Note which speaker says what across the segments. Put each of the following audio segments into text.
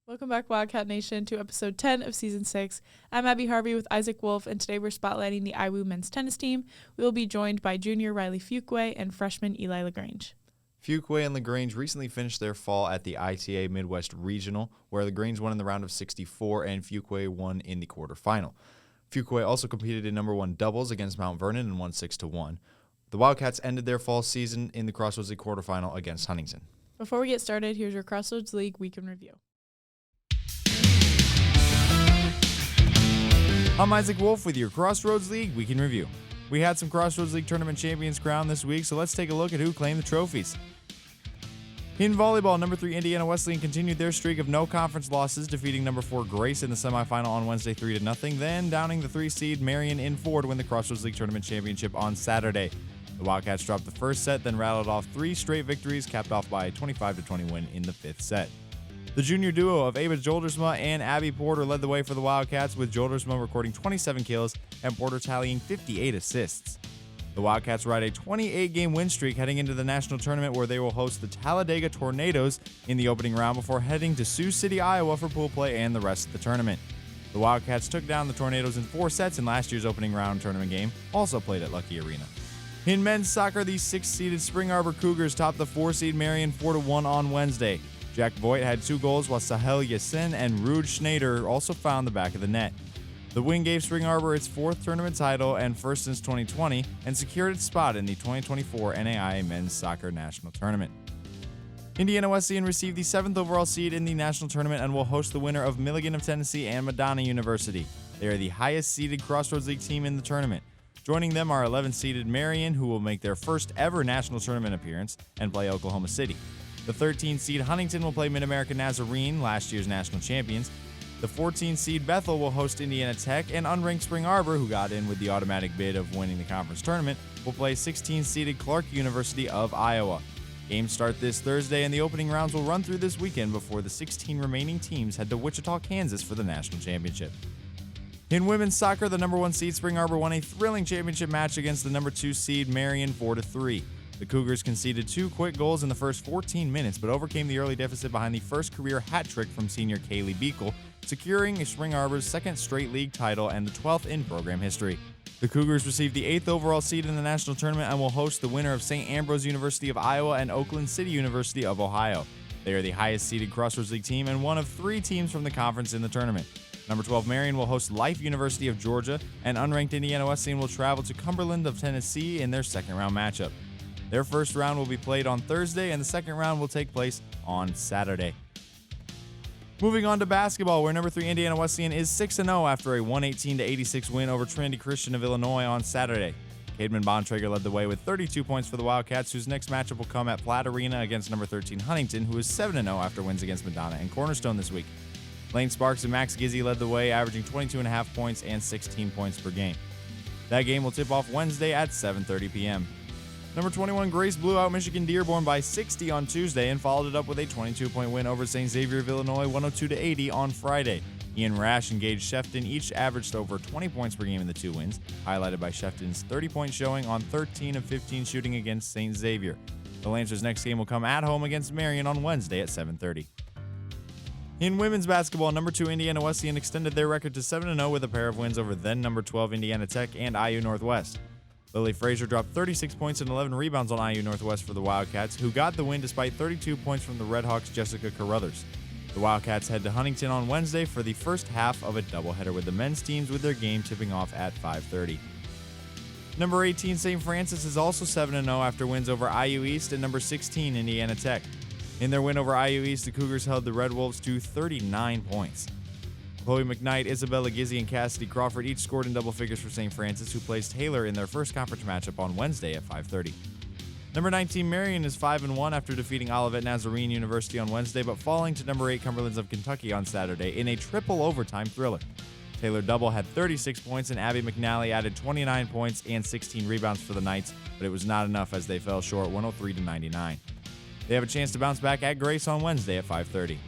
Speaker 1: Welcome back, Wildcat Nation, to episode 10 of season 6. I'm Abby Harvey with Isaac Wolf, and today we're spotlighting the IWU men's tennis team. We will be joined by junior Riley Fuqua and freshman Eli LaGrange.
Speaker 2: Fuqua and LaGrange recently finished their fall at the ITA Midwest Regional, where LaGrange won in the round of 64 and Fuqua won in the quarterfinal. Fuqua also competed in number 1 doubles against Mount Vernon and won 6-1. The Wildcats ended their fall season in the Crossroads League quarterfinal against Huntington.
Speaker 1: Before we get started, here's your Crossroads League Week in Review.
Speaker 2: I'm Isaac Wolf with your Crossroads League Week in Review. We had some Crossroads League tournament champions crowned this week, so let's take a look at who claimed the trophies. In volleyball, number 3 Indiana Wesleyan continued their streak of no conference losses, defeating number 4 Grace in the semifinal on Wednesday 3-0, then downing the 3 seed Marion in 4 to win the Crossroads League tournament championship on Saturday. The Wildcats dropped the first set, then rattled off 3 straight victories, capped off by a 25-20 win in the 5th set. The junior duo of Ava Joldersma and Abby Porter led the way for the Wildcats, with Joldersma recording 27 kills and Porter tallying 58 assists. The Wildcats ride a 28-game win streak heading into the national tournament, where they will host the Talladega Tornadoes in the opening round before heading to Sioux City, Iowa for pool play and the rest of the tournament. The Wildcats took down the Tornadoes in 4 sets in last year's opening round tournament game, also played at Lucky Arena. In men's soccer, the 6th-seeded Spring Arbor Cougars topped the 4-seed Marion 4-1 on Wednesday. Jack Voigt had 2 goals, while Sahel Yasin and Rude Schneider also found the back of the net. The win gave Spring Arbor its 4th tournament title and first since 2020, and secured its spot in the 2024 NAIA Men's Soccer National Tournament. Indiana Wesleyan received the 7th overall seed in the national tournament and will host the winner of Milligan of Tennessee and Madonna University. They are the highest-seeded Crossroads League team in the tournament. Joining them are 11th-seeded Marion, who will make their first ever national tournament appearance and play Oklahoma City. The 13th-seed Huntington will play Mid-American Nazarene, last year's national champions. The 14th-seed Bethel will host Indiana Tech, and unranked Spring Arbor, who got in with the automatic bid of winning the conference tournament, will play 16th-seeded Clark University of Iowa. Games start this Thursday, and the opening rounds will run through this weekend before the 16 remaining teams head to Wichita, Kansas for the national championship. In women's soccer, the number 1 seed Spring Arbor won a thrilling championship match against the number 2 seed Marion 4-3. The Cougars conceded 2 quick goals in the first 14 minutes, but overcame the early deficit behind the first career hat trick from senior Kaylee Beekle, securing Spring Arbor's 2nd straight league title and the 12th in program history. The Cougars received the 8th overall seed in the national tournament and will host the winner of St. Ambrose University of Iowa and Oakland City University of Ohio. They are the highest-seeded Crossroads League team and one of 3 teams from the conference in the tournament. Number 12 Marion will host Life University of Georgia, and unranked Indiana Wesleyan will travel to Cumberland of Tennessee in their second-round matchup. Their first round will be played on Thursday, and the second round will take place on Saturday. Moving on to basketball, where number 3 Indiana Wesleyan is 6-0 after a 118-86 win over Trinity Christian of Illinois on Saturday. Cademan Bontrager led the way with 32 points for the Wildcats, whose next matchup will come at Platt Arena against number 13 Huntington, who is 7-0 after wins against Madonna and Cornerstone this week. Lane Sparks and Max Gizzi led the way, averaging 22.5 points and 16 points per game. That game will tip off Wednesday at 7:30 p.m. Number 21 Grace blew out Michigan Dearborn by 60 on Tuesday and followed it up with a 22-point win over St. Xavier of Illinois 102-80 on Friday. Ian Rash and Gage Shefton each averaged over 20 points per game in the 2 wins, highlighted by Shefton's 30-point showing on 13 of 15 shooting against St. Xavier. The Lancers' next game will come at home against Marion on Wednesday at 7:30. In women's basketball, number 2 Indiana Wesleyan extended their record to 7-0 with a pair of wins over then number 12 Indiana Tech and IU Northwest. Lily Frazier dropped 36 points and 11 rebounds on IU Northwest for the Wildcats, who got the win despite 32 points from the Redhawks' Jessica Carruthers. The Wildcats head to Huntington on Wednesday for the first half of a doubleheader with the men's teams, with their game tipping off at 5:30. Number 18 St. Francis is also 7-0 after wins over IU East and number 16 Indiana Tech. In their win over IU East, the Cougars held the Red Wolves to 39 points. Chloe McKnight, Isabella Gizzi, and Cassidy Crawford each scored in double figures for St. Francis, who plays Taylor in their first conference matchup on Wednesday at 5:30. Number 19 Marion is 5-1 after defeating Olivet Nazarene University on Wednesday, but falling to number 8 Cumberlands of Kentucky on Saturday in a triple overtime thriller. Taylor Double had 36 points, and Abby McNally added 29 points and 16 rebounds for the Knights, but it was not enough as they fell short 103-99. They have a chance to bounce back at Grace on Wednesday at 5:30.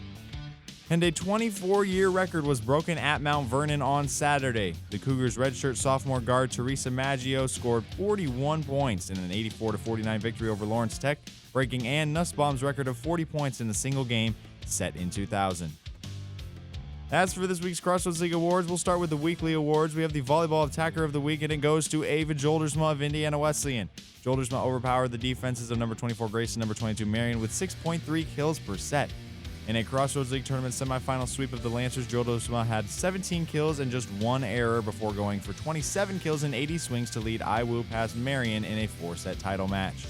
Speaker 2: And a 24-year record was broken at Mount Vernon on Saturday. The Cougars' redshirt sophomore guard Teresa Maggio scored 41 points in an 84-49 victory over Lawrence Tech, breaking Ann Nussbaum's record of 40 points in a single game set in 2000. As for this week's Crossroads League Awards, we'll start with the weekly awards. We have the Volleyball Attacker of the Week, and it goes to Ava Joldersma of Indiana Wesleyan. Joldersma overpowered the defenses of number 24 Grace and number 22 Marion with 6.3 kills per set. In a Crossroads League tournament semifinal sweep of the Lancers, Joldersma had 17 kills and just one error before going for 27 kills and 80 swings to lead IWU past Marion in a 4-set title match.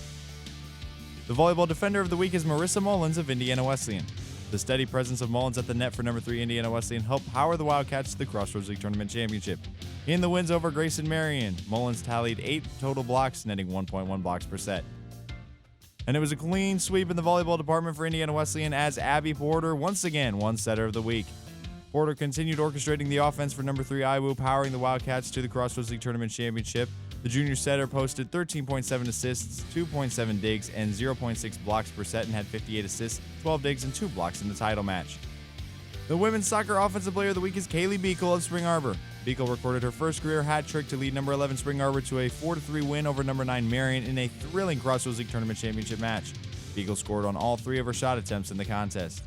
Speaker 2: The Volleyball Defender of the Week is Marissa Mullins of Indiana Wesleyan. The steady presence of Mullins at the net for number 3 Indiana Wesleyan helped power the Wildcats to the Crossroads League Tournament Championship. In the wins over Grayson Marion, Mullins tallied 8 total blocks, netting 1.1 blocks per set. And it was a clean sweep in the volleyball department for Indiana Wesleyan as Abby Porter once again won Setter of the Week. Porter continued orchestrating the offense for number 3 IWU, powering the Wildcats to the Crossroads League Tournament Championship. The junior setter posted 13.7 assists, 2.7 digs, and 0.6 blocks per set and had 58 assists, 12 digs, and 2 blocks in the title match. The women's soccer offensive player of the week is Kaylee Beekle of Spring Arbor. Beekle recorded her first career hat trick to lead number 11 Spring Arbor to a 4-3 win over number 9 Marion in a thrilling Crossroads League Tournament Championship match. Beekle scored on all 3 of her shot attempts in the contest.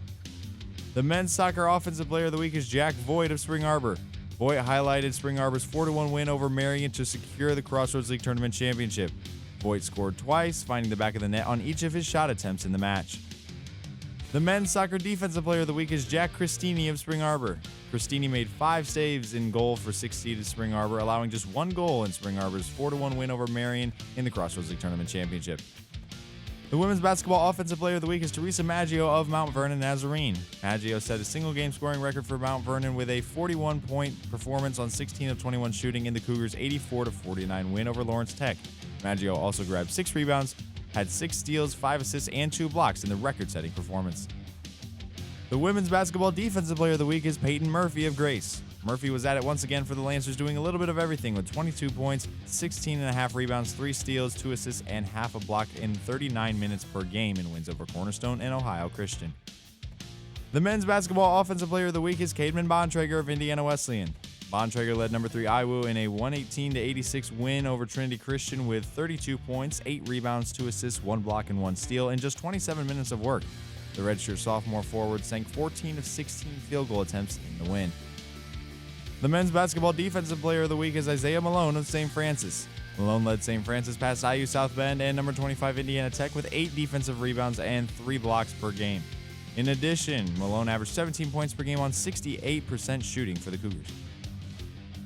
Speaker 2: The men's soccer offensive player of the week is Jack Voigt of Spring Arbor. Voigt highlighted Spring Arbor's 4-1 win over Marion to secure the Crossroads League Tournament Championship. Voigt scored twice, finding the back of the net on each of his shot attempts in the match. The men's soccer defensive player of the week is Jack Christini of Spring Arbor. Christini made 5 saves in goal for 6-seeded Spring Arbor, allowing just 1 goal in Spring Arbor's 4-1 win over Marion in the Crossroads League Tournament Championship. The women's basketball offensive player of the week is Teresa Maggio of Mount Vernon Nazarene. Maggio set a single-game scoring record for Mount Vernon with a 41-point performance on 16 of 21 shooting in the Cougars' 84-49 win over Lawrence Tech. Maggio also grabbed 6 rebounds, had 6 steals, 5 assists, and 2 blocks in the record-setting performance. The women's basketball defensive player of the week is Peyton Murphy of Grace. Murphy was at it once again for the Lancers, doing a little bit of everything with 22 points, 16.5 rebounds, 3 steals, 2 assists, and half a block in 39 minutes per game in wins over Cornerstone and Ohio Christian. The men's basketball offensive player of the week is Cademan Bontrager of Indiana Wesleyan. Bontrager led number 3 IWU in a 118-86 win over Trinity Christian with 32 points, 8 rebounds, 2 assists, 1 block, and 1 steal in just 27 minutes of work. The redshirt sophomore forward sank 14 of 16 field goal attempts in the win. The men's basketball defensive player of the week is Isaiah Malone of St. Francis. Malone led St. Francis past IU South Bend and number 25 Indiana Tech with 8 defensive rebounds and 3 blocks per game. In addition, Malone averaged 17 points per game on 68% shooting for the Cougars.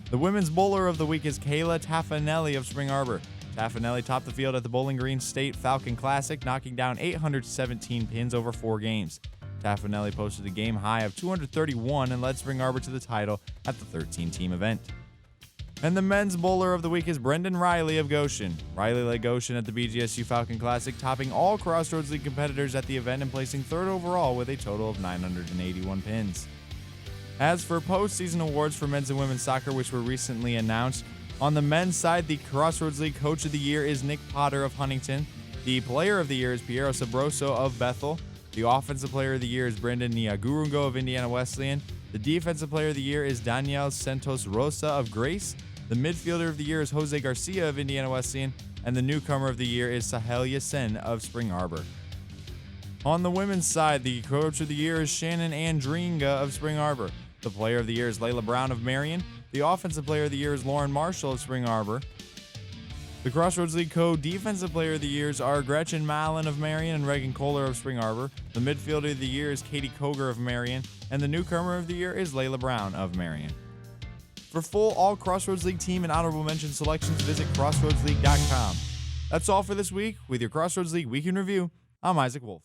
Speaker 2: The women's bowler of the week is Kayla Taffanelli of Spring Arbor. Taffanelli topped the field at the Bowling Green State Falcon Classic, knocking down 817 pins over 4 games. Taffanelli posted a game high of 231 and led Spring Arbor to the title at the 13-team event. And the men's bowler of the week is Brendan Riley of Goshen. Riley led Goshen at the BGSU Falcon Classic, topping all Crossroads League competitors at the event and placing 3rd overall with a total of 981 pins. As for postseason awards for men's and women's soccer, which were recently announced, on the men's side, the Crossroads League Coach of the Year is Nick Potter of Huntington. The Player of the Year is Piero Sabroso of Bethel. The Offensive Player of the Year is Brendan Niagurungo of Indiana Wesleyan. The Defensive Player of the Year is Daniel Santos Rosa of Grace. The Midfielder of the Year is Jose Garcia of Indiana Wesleyan. And the Newcomer of the Year is Sahelia Sen of Spring Arbor. On the women's side, the Coach of the Year is Shannon Andringa of Spring Arbor. The Player of the Year is Layla Brown of Marion. The Offensive Player of the Year is Lauren Marshall of Spring Arbor. The Crossroads League Co-Defensive Player of the Years are Gretchen Mallon of Marion and Reagan Kohler of Spring Arbor. The Midfielder of the Year is Katie Koger of Marion. And the Newcomer of the Year is Layla Brown of Marion. For full all Crossroads League team and honorable mention selections, visit crossroadsleague.com. That's all for this week. With your Crossroads League Week in Review, I'm Isaac Wolf.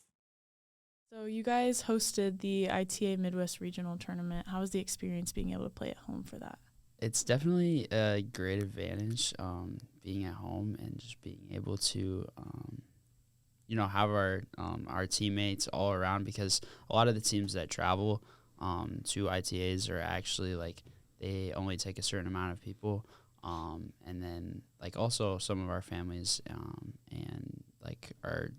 Speaker 1: So you guys hosted the ITA Midwest Regional Tournament. How was the experience being able to play at home for that?
Speaker 3: It's definitely a great advantage, being at home and just being able to, have our teammates all around, because a lot of the teams that travel to ITAs are actually they only take a certain amount of people, and then also some of our families and our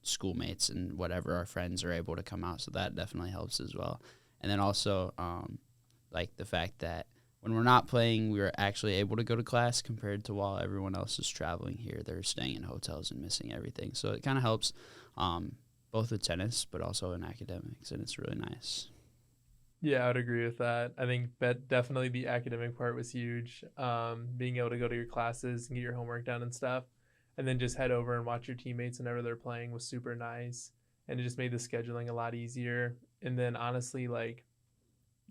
Speaker 3: schoolmates and whatever, our friends are able to come out, so that definitely helps as well. And then also the fact that when we're not playing, we are actually able to go to class compared to while everyone else is traveling here. They're staying in hotels and missing everything. So it kind of helps both with tennis but also in academics, and it's really nice.
Speaker 4: Yeah, I would agree with that. I think definitely the academic part was huge. Being able to go to your classes and get your homework done and stuff, and then just head over and watch your teammates whenever they're playing was super nice, and it just made the scheduling a lot easier. And then honestly, like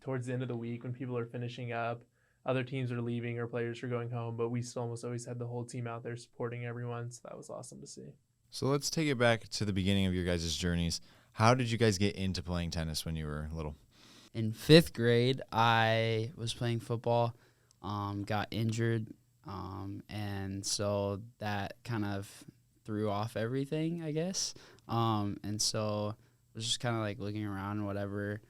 Speaker 4: towards the end of the week when people are finishing up, other teams are leaving or players are going home, but we still almost always had the whole team out there supporting everyone. So that was awesome to see.
Speaker 2: So let's take it back to the beginning of your guys' journeys. How did you guys get into playing tennis when you were little?
Speaker 3: In 5th grade, I was playing football, got injured, and so that kind of threw off everything, I guess. And so I was just kind of like looking around and whatever,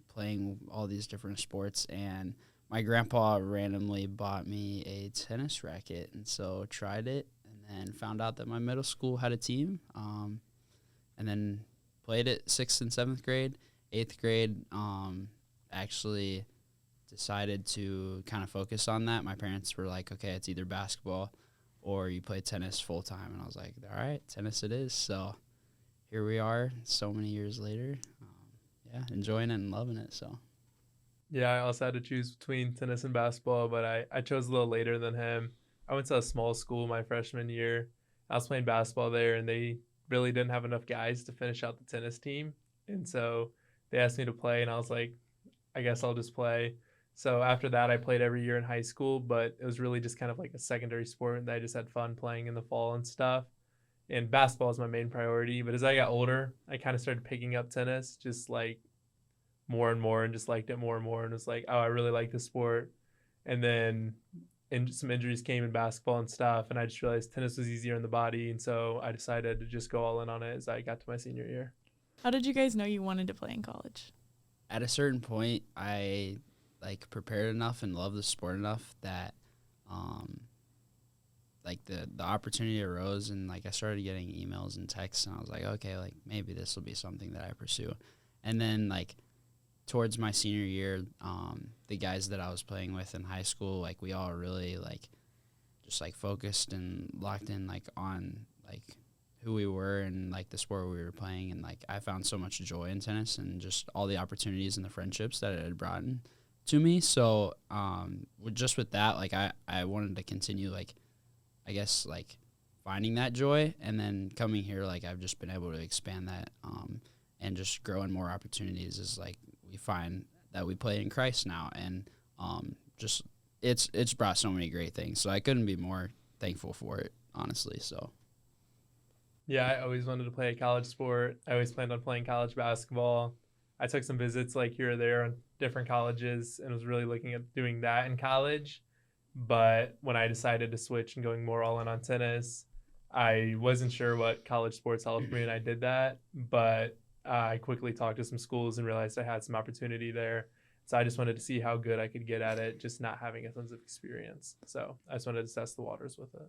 Speaker 3: playing all these different sports, and my grandpa randomly bought me a tennis racket, and so tried it, and then found out that my middle school had a team, and then played it 6th and 7th grade. 8th grade, actually decided to kind of focus on that. My parents were like, okay, it's either basketball or you play tennis full time. And I was like, all right, tennis it is. So here we are so many years later. Enjoying it and loving it. So.
Speaker 4: Yeah, I also had to choose between tennis and basketball, but I chose a little later than him. I went to a small school my freshman year. I was playing basketball there, and they really didn't have enough guys to finish out the tennis team. And so they asked me to play, and I was like, I guess I'll just play. So after that, I played every year in high school, but it was really just kind of like a secondary sport that I just had fun playing in the fall and stuff. And basketball is my main priority. But as I got older, I kind of started picking up tennis, just like more and more, and just liked it more and more. And was like, oh, I really like this sport. And then some injuries came in basketball and stuff, and I just realized tennis was easier on the body. And so I decided to just go all in on it as I got to my senior year.
Speaker 1: How did you guys know you wanted to play in college?
Speaker 3: At a certain point, I prepared enough and loved the sport enough that the opportunity arose, and I started getting emails and texts, and I was like, okay, maybe this will be something that I pursue. And then towards my senior year, the guys that I was playing with in high school, we all really just focused and locked in on who we were and the sport we were playing, and I found so much joy in tennis and just all the opportunities and the friendships that it had brought in to me. So with that, I wanted to continue finding that joy, and then coming here, I've just been able to expand that and just grow in more opportunities as we find that we play in Christ now, and just it's brought so many great things. So I couldn't be more thankful for it, honestly. So.
Speaker 4: Yeah, I always wanted to play a college sport. I always planned on playing college basketball. I took some visits here or there on different colleges and was really looking at doing that in college. But when I decided to switch and going more all in on tennis, I wasn't sure what college sports held for me, and I did that. But I quickly talked to some schools and realized I had some opportunity there. So I just wanted to see how good I could get at it, just not having a tons of experience. So I just wanted to test the waters with it.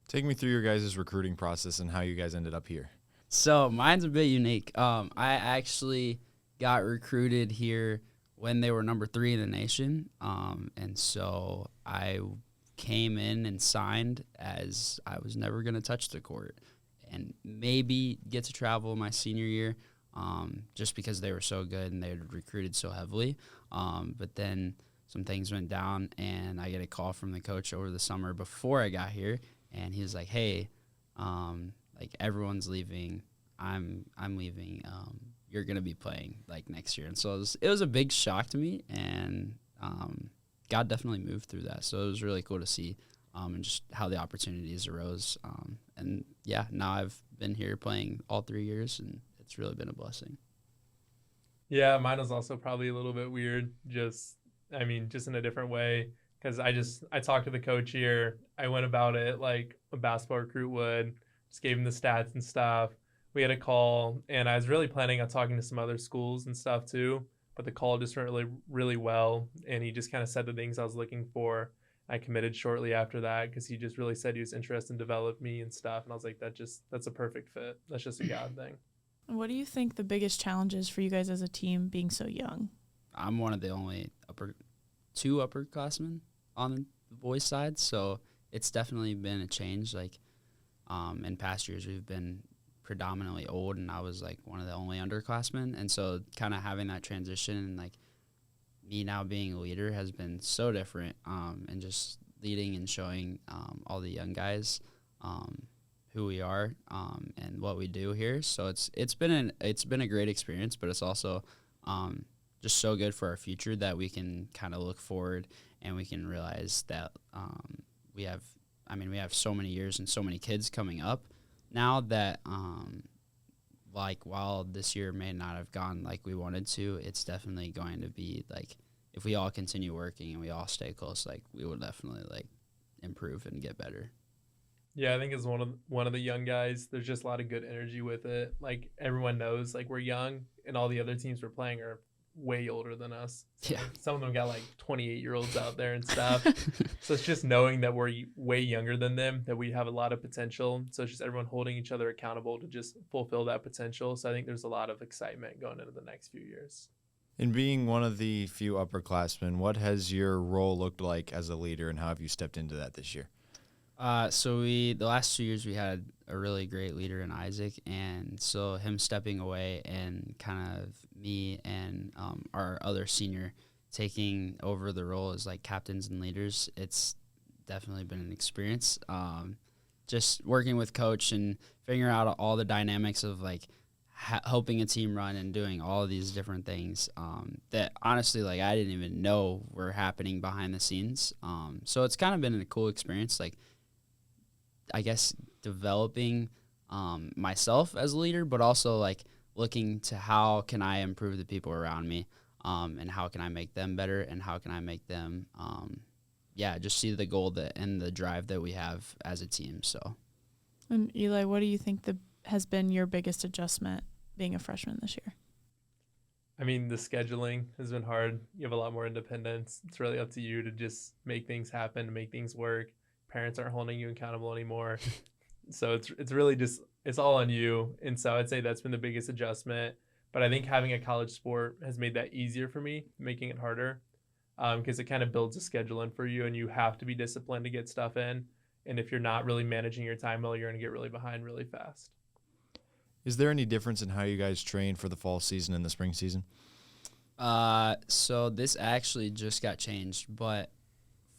Speaker 2: Take me through your guys' recruiting process and how you guys ended up here.
Speaker 3: So mine's a bit unique. I actually got recruited here when they were number 3 in the nation. And so I came in and signed as I was never going to touch the court and maybe get to travel my senior year, just because they were so good and they had recruited so heavily. But then some things went down, and I get a call from the coach over the summer before I got here. And he was like, hey, everyone's leaving. I'm leaving. You're going to be playing next year. And so it was a big shock to me, and God definitely moved through that. So it was really cool to see and just how the opportunities arose. And now I've been here playing all 3 years, and it's really been a blessing.
Speaker 4: Yeah, mine was also probably a little bit weird, just in a different way. Because I talked to the coach here. I went about it like a basketball recruit would, just gave him the stats and stuff. We had a call, and I was really planning on talking to some other schools and stuff too, but the call just went really, really well, and he just kind of said the things I was looking for. I committed shortly after that because he just really said he was interested in developing me and stuff, and I was like, that's a perfect fit. That's just a God thing.
Speaker 1: What do you think the biggest challenge is for you guys as a team being so young?
Speaker 3: I'm one of the only two upperclassmen on the boys' side, so it's definitely been a change. In past years, we've been predominantly old, and I was one of the only underclassmen, and so kind of having that transition and me now being a leader has been so different, and just leading and showing all the young guys who we are and what we do here. So it's been a great experience, but it's also just so good for our future that we can kind of look forward and we can realize that we have so many years and so many kids coming up now that like while this year may not have gone like we wanted to, it's definitely going to be like if we all continue working and we all stay close, like we will definitely like improve and get better.
Speaker 4: Yeah, I think as one of the young guys, there's just a lot of good energy with it. Like everyone knows, like we're young, and all the other teams we're playing are way older than us. So
Speaker 3: Yeah.
Speaker 4: some of them got like 28-year-olds out there and stuff. So it's just knowing that we're way younger than them, that we have a lot of potential. So it's just everyone holding each other accountable to just fulfill that potential. So I think there's a lot of excitement going into the next few years.
Speaker 2: In being one of the few upperclassmen, what has your role looked like as a leader, and how have you stepped into that this year?
Speaker 3: So the last 2 years we had a really great leader in Isaac, and so him stepping away and kind of me and our other senior taking over the role as like captains and leaders, it's definitely been an experience. Just working with coach and figuring out all the dynamics of like helping a team run and doing all of these different things that honestly like I didn't even know were happening behind the scenes. So it's kind of been a cool experience, like I guess developing myself as a leader, but also like looking to how can I improve the people around me, and how can I make them better, and how can I make them, just see the goal and the drive that we have as a team. So,
Speaker 1: And Eli, what do you think has been your biggest adjustment being a freshman this year?
Speaker 4: I mean, the scheduling has been hard. You have a lot more independence. It's really up to you to just make things happen, to make things work. Parents aren't holding you accountable anymore. So it's really just, it's all on you. And so I'd say that's been the biggest adjustment. But I think having a college sport has made that easier for me, making it harder, because it kind of builds a schedule in for you, and you have to be disciplined to get stuff in. And if you're not really managing your time well, you're going to get really behind really fast.
Speaker 2: Is there any difference in how you guys train for the fall season and the spring season?
Speaker 3: So this actually just got changed, but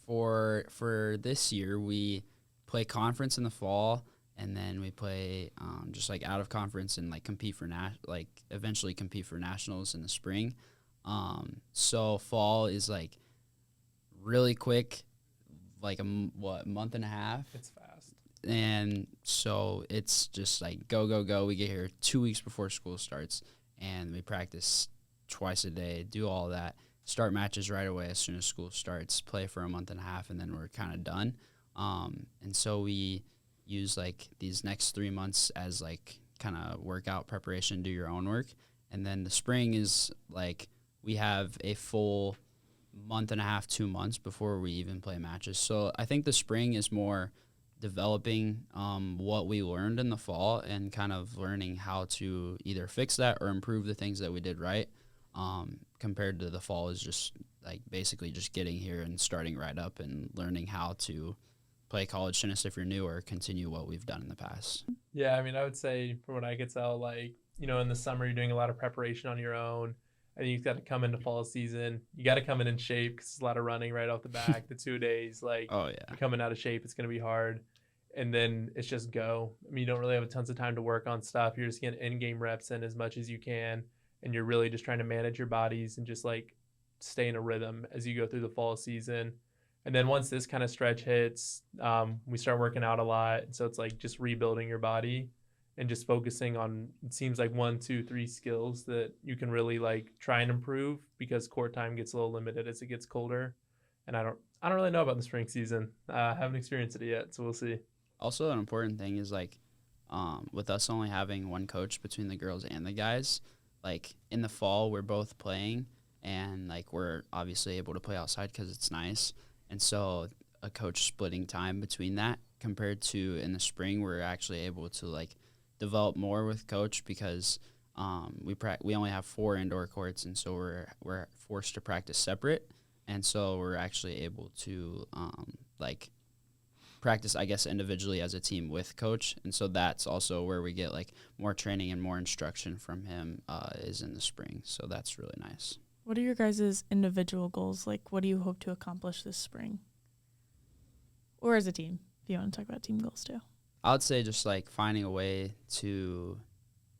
Speaker 3: for this year we play conference in the fall, and then we play just like out of conference and like eventually compete for nationals in the spring. So fall is like really quick, like month and a half.
Speaker 4: It's fast.
Speaker 3: And so it's just like go. We get here 2 weeks before school starts, and we practice twice a day, do all that, start matches right away as soon as school starts, play for a month and a half, and then we're kind of done. And so we use like these next 3 months as like kind of workout preparation, do your own work. And then the spring is like we have a full month and a half, 2 months before we even play matches. So I think the spring is more developing what we learned in the fall and kind of learning how to either fix that or improve the things that we did right, compared to the fall is just like basically just getting here and starting right up and learning how to play college tennis if you're new or continue what we've done in the past.
Speaker 4: Yeah, I mean, I would say from what I could tell, like, you know, in the summer you're doing a lot of preparation on your own, and you've got to come into fall season. You got to come in shape because it's a lot of running right off the back. The 2 days, like,
Speaker 3: Oh, yeah.
Speaker 4: you're coming out of shape, it's going to be hard. And then it's just go. I mean, you don't really have tons of time to work on stuff. You're just getting in-game reps in as much as you can, and you're really just trying to manage your bodies and just, like, stay in a rhythm as you go through the fall season. And then once this kind of stretch hits, we start working out a lot. So it's like just rebuilding your body and just focusing on, it seems like 1, 2, 3 skills that you can really like try and improve, because court time gets a little limited as it gets colder. And I don't really know about the spring season. I haven't experienced it yet, so we'll see.
Speaker 3: Also, an important thing is like with us only having one coach between the girls and the guys, like in the fall we're both playing, and like we're obviously able to play outside because it's nice. And so a coach splitting time between that compared to in the spring, we're actually able to like develop more with coach because we only have 4 indoor courts, and so we're forced to practice separate. And so we're actually able to like practice, I guess, individually as a team with coach. And so that's also where we get like more training and more instruction from him is in the spring. So that's really nice.
Speaker 1: What are your guys' individual goals? Like, what do you hope to accomplish this spring? Or as a team, if you want to talk about team goals too.
Speaker 3: I would say just like finding a way to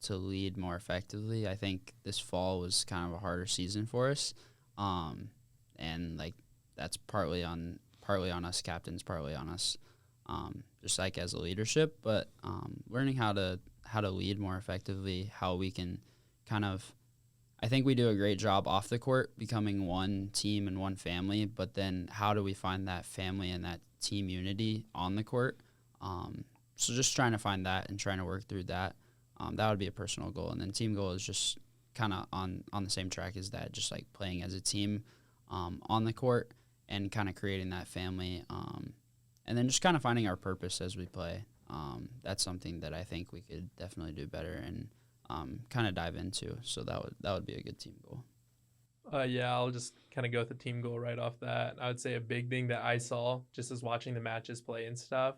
Speaker 3: lead more effectively. I think this fall was kind of a harder season for us, and like that's partly on us captains, partly on us, just like as a leadership. But learning how to lead more effectively, how we can kind of. I think we do a great job off the court, becoming one team and one family. But then, how do we find that family and that team unity on the court? So just trying to find that and trying to work through that. That would be a personal goal. And then team goal is just kind of on the same track as that, just like playing as a team on the court and kind of creating that family. And then just kind of finding our purpose as we play. That's something that I think we could definitely do better and kind of dive into. So that would be a good team goal.
Speaker 4: Yeah, I'll just kind of go with the team goal right off that. I would say a big thing that I saw just as watching the matches play and stuff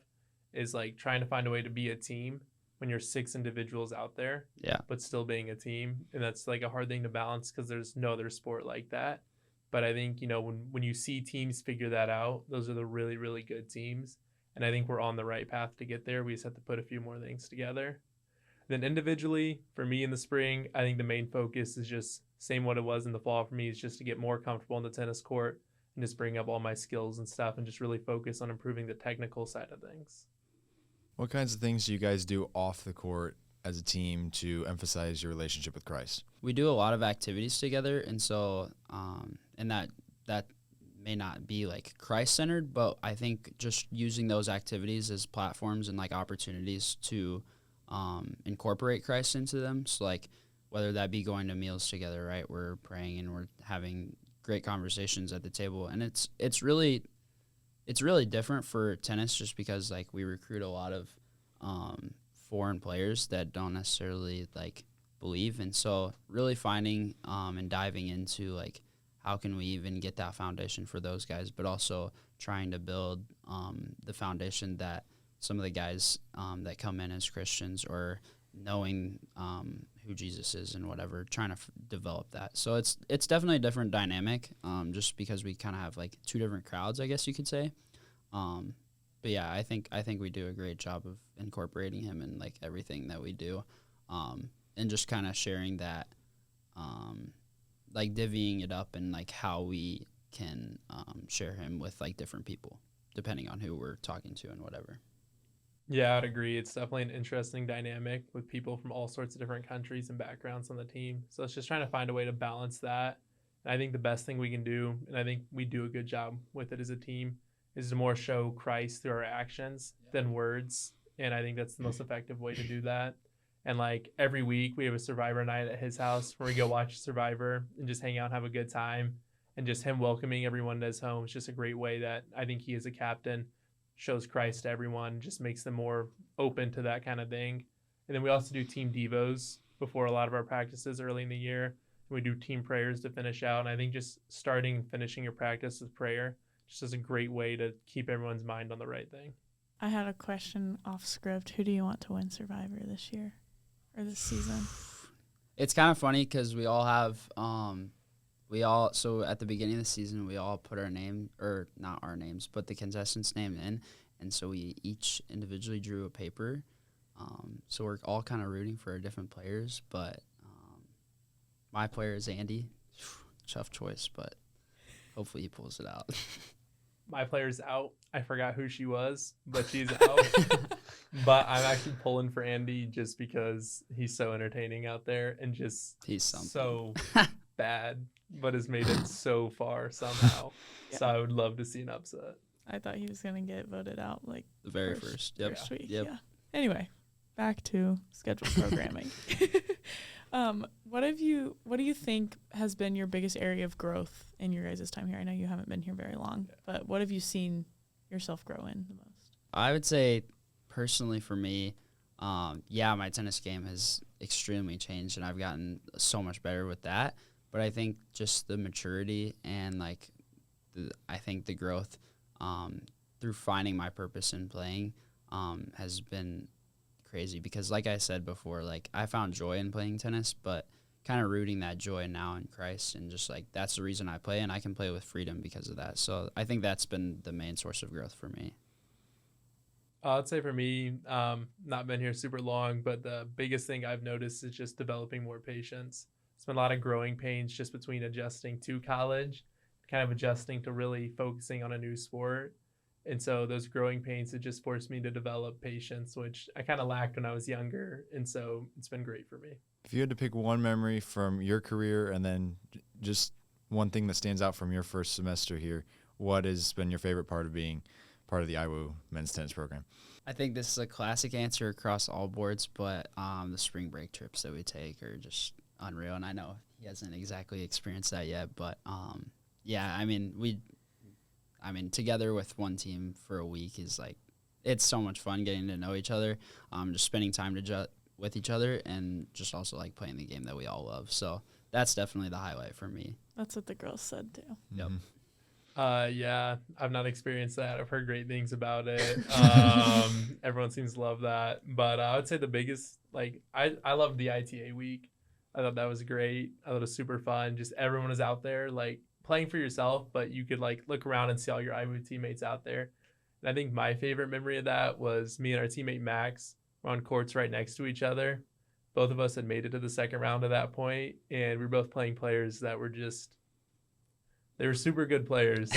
Speaker 4: is like trying to find a way to be a team when you're 6 individuals out there, but still being a team. And that's like a hard thing to balance because there's no other sport like that. But I think, when you see teams figure that out, those are the really, really good teams. And I think we're on the right path to get there. We just have to put a few more things together. Then individually, for me in the spring, I think the main focus is just same what it was in the fall for me, is just to get more comfortable on the tennis court and just bring up all my skills and stuff and just really focus on improving the technical side of things.
Speaker 2: What kinds of things do you guys do off the court as a team to emphasize your relationship with Christ?
Speaker 3: We do a lot of activities together, and so and that may not be like Christ-centered, but I think just using those activities as platforms and like opportunities to incorporate Christ into them. So like whether that be going to meals together, right? We're praying and we're having great conversations at the table, and it's really different for tennis just because like we recruit a lot of foreign players that don't necessarily like believe, and so really finding and diving into like how can we even get that foundation for those guys, but also trying to build the foundation that some of the guys that come in as Christians or knowing who Jesus is and whatever, trying to develop that. So it's definitely a different dynamic just because we kind of have like 2 different crowds, I guess you could say. But yeah, I think we do a great job of incorporating him in like everything that we do, and just kind of sharing that, like divvying it up and like how we can share him with like different people depending on who we're talking to and whatever.
Speaker 4: Yeah, I'd agree. It's definitely an interesting dynamic with people from all sorts of different countries and backgrounds on the team. So it's just trying to find a way to balance that. And I think the best thing we can do, and I think we do a good job with it as a team, is to more show Christ through our actions than words. And I think that's the most effective way to do that. And like every week we have a Survivor night at his house where we go watch Survivor and just hang out and have a good time. And just him welcoming everyone to his home is just a great way that I think he as a captain shows Christ to everyone, just makes them more open to that kind of thing. And then we also do team devos before a lot of our practices early in the year. And we do team prayers to finish out. And I think just starting and finishing your practice with prayer just is a great way to keep everyone's mind on the right thing.
Speaker 1: I had a question off script. Who do you want to win Survivor this year or this season?
Speaker 3: It's kind of funny because we all have so at the beginning of the season, we all put our name, or not our names, but the contestants' name in. And so we each individually drew a paper. So we're all kind of rooting for our different players. But my player is Andy. Tough choice, but hopefully he pulls it out.
Speaker 4: My player's out. I forgot who she was, but she's out. But I'm actually pulling for Andy just because he's so entertaining out there and just
Speaker 3: he's something.
Speaker 4: So bad, but has made it so far somehow. Yeah. So I would love to see an upset.
Speaker 1: I thought he was going to get voted out like
Speaker 3: the very first
Speaker 1: week. Yep. Yeah. Anyway, back to scheduled programming. What do you think has been your biggest area of growth in your guys' time here? I know you haven't been here very long, but what have you seen yourself grow in the most?
Speaker 3: I would say personally for me, my tennis game has extremely changed and I've gotten so much better with that. But I think just the maturity and I think the growth through finding my purpose in playing has been crazy because like I said before, like I found joy in playing tennis, but kind of rooting that joy now in Christ, and just like that's the reason I play, and I can play with freedom because of that. So I think that's been the main source of growth for me.
Speaker 4: I'd say for me, not been here super long, but the biggest thing I've noticed is just developing more patience. It's been a lot of growing pains just between adjusting to college, kind of adjusting to really focusing on a new sport. And so those growing pains, it just forced me to develop patience, which I kind of lacked when I was younger. And so it's been great for me.
Speaker 2: If you had to pick one memory from your career and then just one thing that stands out from your first semester here, what has been your favorite part of being part of the IWU men's tennis program?
Speaker 3: I think this is a classic answer across all boards, but the spring break trips that we take are just unreal. And I know he hasn't exactly experienced that yet, but yeah, I mean, together with one team for a week is like, it's so much fun getting to know each other, just spending time with each other, and just also like playing the game that we all love. So that's definitely the highlight for me.
Speaker 1: That's what the girls said too.
Speaker 3: Yep.
Speaker 4: Yeah, I've not experienced that. I've heard great things about it. Everyone seems to love that. But I would say the biggest, like, I loved the ITA week. I thought that was great. I thought it was super fun. Just everyone was out there, like, playing for yourself, but you could, like, look around and see all your IWU teammates out there. And I think my favorite memory of that was me and our teammate Max were on courts right next to each other. Both of us had made it to the second round at that point, and we were both playing players that were just, they were super good players.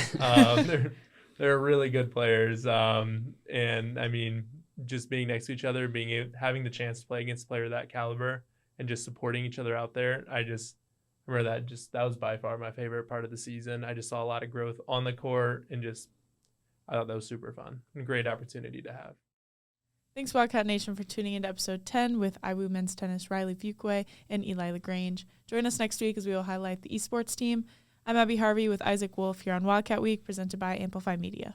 Speaker 4: They're really good players. And I mean, just being next to each other, having the chance to play against a player of that caliber and just supporting each other out there. I just remember that was by far my favorite part of the season. I just saw a lot of growth on the court, and I thought that was super fun and a great opportunity to have.
Speaker 1: Thanks, Wildcat Nation, for tuning into episode 10 with IWU men's tennis Riley Fuqua and Eli LaGrange. Join us next week as we will highlight the esports team. I'm Abby Harvey with Isaac Wolf here on Wildcat Week, presented by Amplify Media.